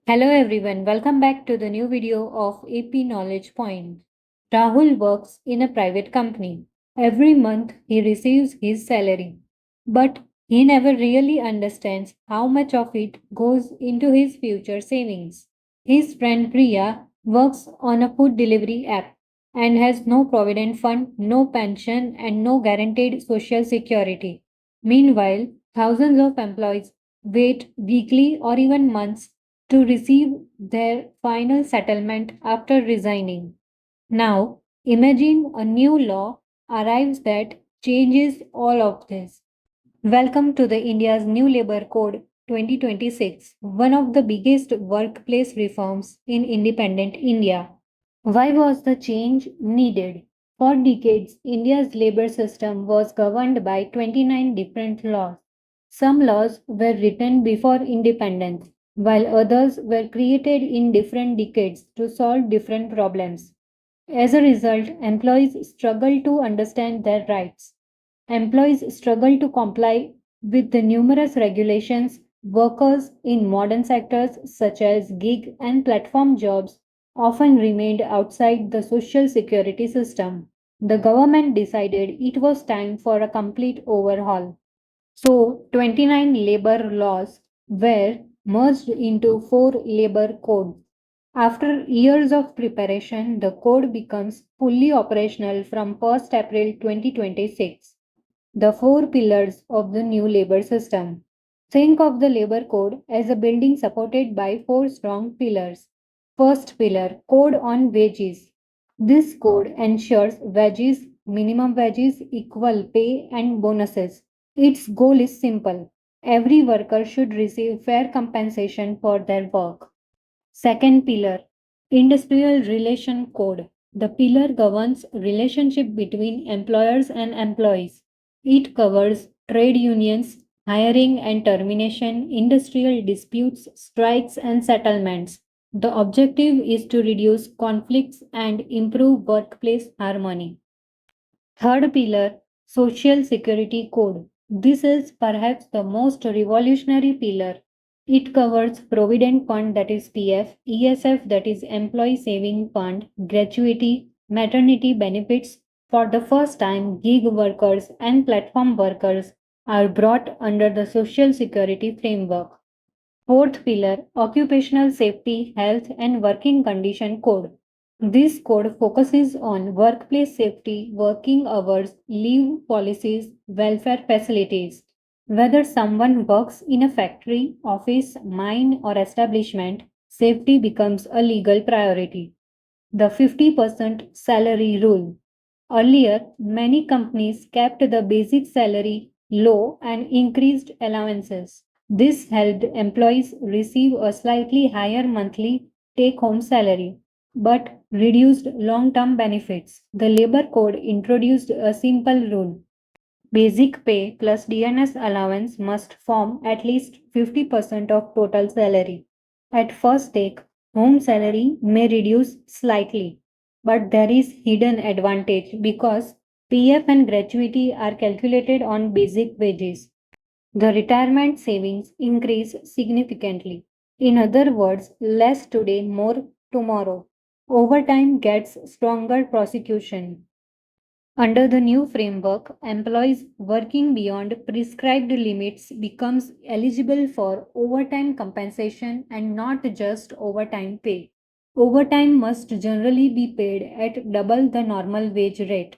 Hello everyone, welcome back to the new video of AP Knowledge Point. Rahul works in a private company. Every month he receives his salary, but he never really understands how much of it goes into his future savings. His friend Priya works on a food delivery app and has no provident fund, no pension, and no guaranteed social security. Meanwhile, thousands of employees wait weekly or even months to receive their final settlement after resigning. Now, imagine a new law arrives that changes all of this. Welcome to the India's new labor code 2026, one of the biggest workplace reforms in independent India. Why was the change needed? For decades, India's labor system was governed by 29 different laws. Some laws were written before independence, while others were created in different decades to solve different problems. As a result, employees struggle to understand their rights. Employees struggle to comply with the numerous regulations. Workers in modern sectors such as gig and platform jobs often remained outside the social security system. The government decided it was time for a complete overhaul. So, 29 labor laws were merged into four labor codes. After years of preparation, the code becomes fully operational from 1st April 2026. The four pillars of the new labor system. Think of the labor code as a building supported by four strong pillars. First pillar, code on wages. This code ensures wages, minimum wages, equal pay, and bonuses. Its goal is simple. Every worker should receive fair compensation for their work. Second pillar, Industrial Relation Code. The pillar governs relationship between employers and employees. It covers trade unions, hiring and termination, industrial disputes, strikes and settlements. The objective is to reduce conflicts and improve workplace harmony. Third pillar, Social Security Code. This is perhaps the most revolutionary pillar. It covers Provident Fund, that is PF, ESF, that is Employee Saving Fund, gratuity, maternity benefits. For the first time, gig workers and platform workers are brought under the Social Security framework. Fourth pillar, Occupational Safety, Health and Working Condition Code. This code focuses on workplace safety, working hours, leave policies, welfare facilities. Whether someone works in a factory, office, mine, or establishment, safety becomes a legal priority. The 50% salary rule. Earlier, many companies kept the basic salary low and increased allowances. This helped employees receive a slightly higher monthly take home salary but reduced long term benefits. The Labor Code introduced a simple rule: basic pay plus DNS allowance must form at least 50% of total salary. At first take, home salary may reduce slightly, but there is hidden advantage because PF and gratuity are calculated on basic wages. The retirement savings increase significantly. In other words, less today, more tomorrow. Overtime gets stronger prosecution. Under the new framework, employees working beyond prescribed limits becomes eligible for overtime compensation and not just overtime pay. Overtime must generally be paid at double the normal wage rate.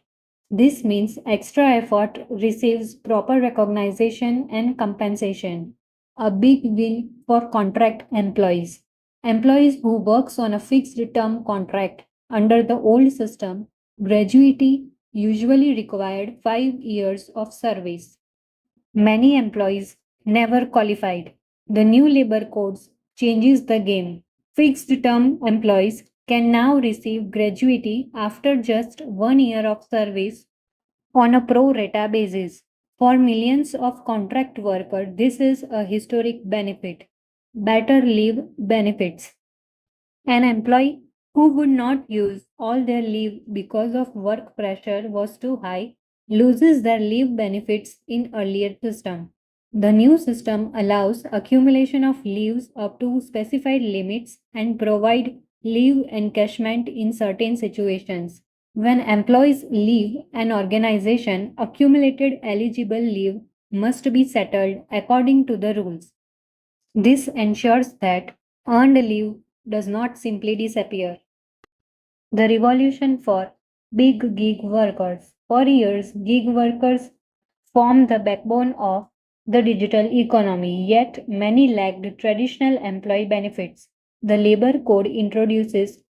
This means extra effort receives proper recognition and compensation. A big win for contract employees. Employees who works on a fixed term contract under the old system, gratuity usually required 5 years of service. Many employees never qualified. The new labor codes changes the game. Fixed term employees can now receive gratuity after just 1 year of service on a pro rata basis. For millions of contract workers, this is a historic benefit. Better leave benefits. An employee who would not use all their leave because of work pressure was too high loses their leave benefits in earlier system. The new system allows accumulation of leaves up to specified limits and provide leave encashment in certain situations. When employees leave an organization, accumulated eligible leave must be settled according to the rules. This ensures that earned leave does not simply disappear. The revolution for big gig workers. For years, gig workers formed the backbone of the digital economy, yet many lacked traditional employee benefits. The Labor Code introduces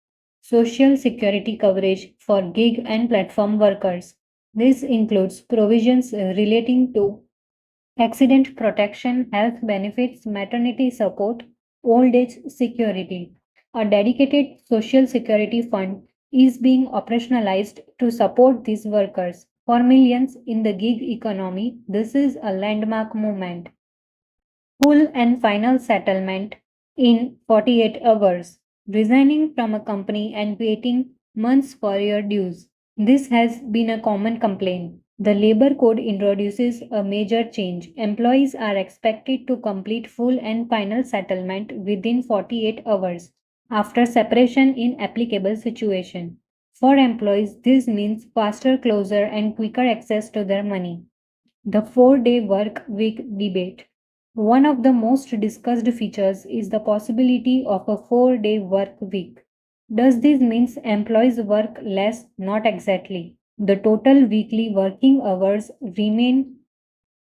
social security coverage for gig and platform workers. This includes provisions relating to accident protection, health benefits, maternity support, old age security. A dedicated social security fund is being operationalized to support these workers. For millions in the gig economy, this is a landmark movement. Full and final settlement in 48 hours. Resigning from a company and waiting months for your dues. This has been a common complaint. The Labor Code introduces a major change. Employees are expected to complete full and final settlement within 48 hours after separation in applicable situation. For employees, this means faster closure and quicker access to their money. The 4-day work week debate. One of the most discussed features is the possibility of a 4-day work week. Does this mean employees work less? Not exactly. The total weekly working hours remain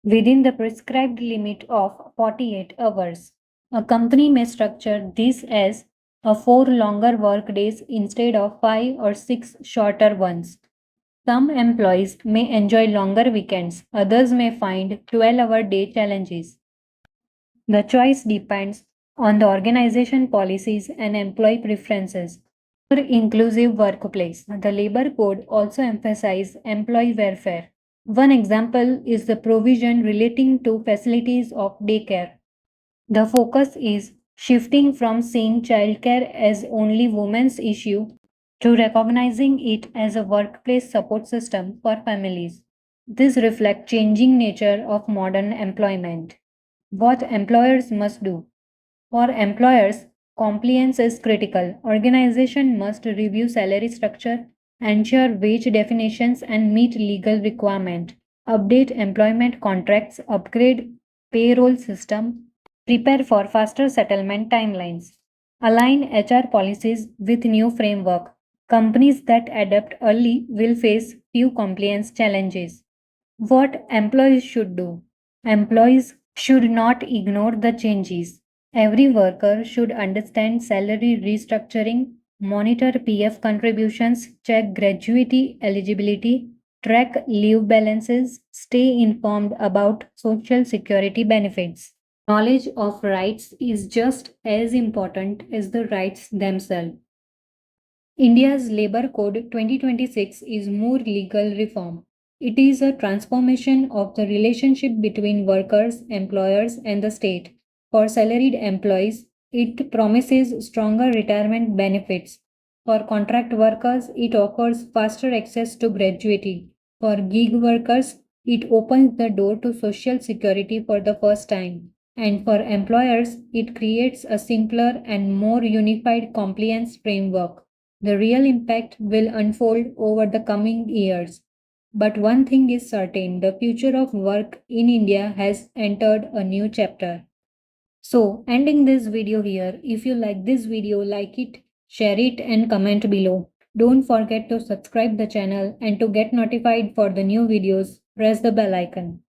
within the prescribed limit of 48 hours. A company may structure this as a 4 longer work days instead of 5 or 6 shorter ones. Some employees may enjoy longer weekends, others may find 12-hour day challenges. The choice depends on the organization policies and employee preferences. For inclusive workplace, the labor code also emphasizes employee welfare. One example is the provision relating to facilities of daycare. The focus is shifting from seeing childcare as only women's issue to recognizing it as a workplace support system for families. This reflects changing nature of modern employment. What employers must do. For employers, compliance is critical. Organization must review salary structure, ensure wage definitions and meet legal requirement, update employment contracts, upgrade payroll system, prepare for faster settlement timelines, align HR policies with new framework. Companies that adapt early will face few compliance challenges. What employees should do. Employees should not ignore the changes. Every worker should understand salary restructuring, monitor PF contributions, check gratuity eligibility, track leave balances, stay informed about social security benefits. Knowledge of rights is just as important as the rights themselves. India's Labour Code 2026 is more legal reform. It is a transformation of the relationship between workers, employers, and the state. For salaried employees, it promises stronger retirement benefits. For contract workers, it offers faster access to gratuity. For gig workers, it opens the door to social security for the first time. And for employers, it creates a simpler and more unified compliance framework. The real impact will unfold over the coming years. But one thing is certain, the future of work in India has entered a new chapter. So, ending this video here. If you like this video, like it, share it, and comment below. Don't forget to subscribe the channel and to get notified for the new videos, press the bell icon.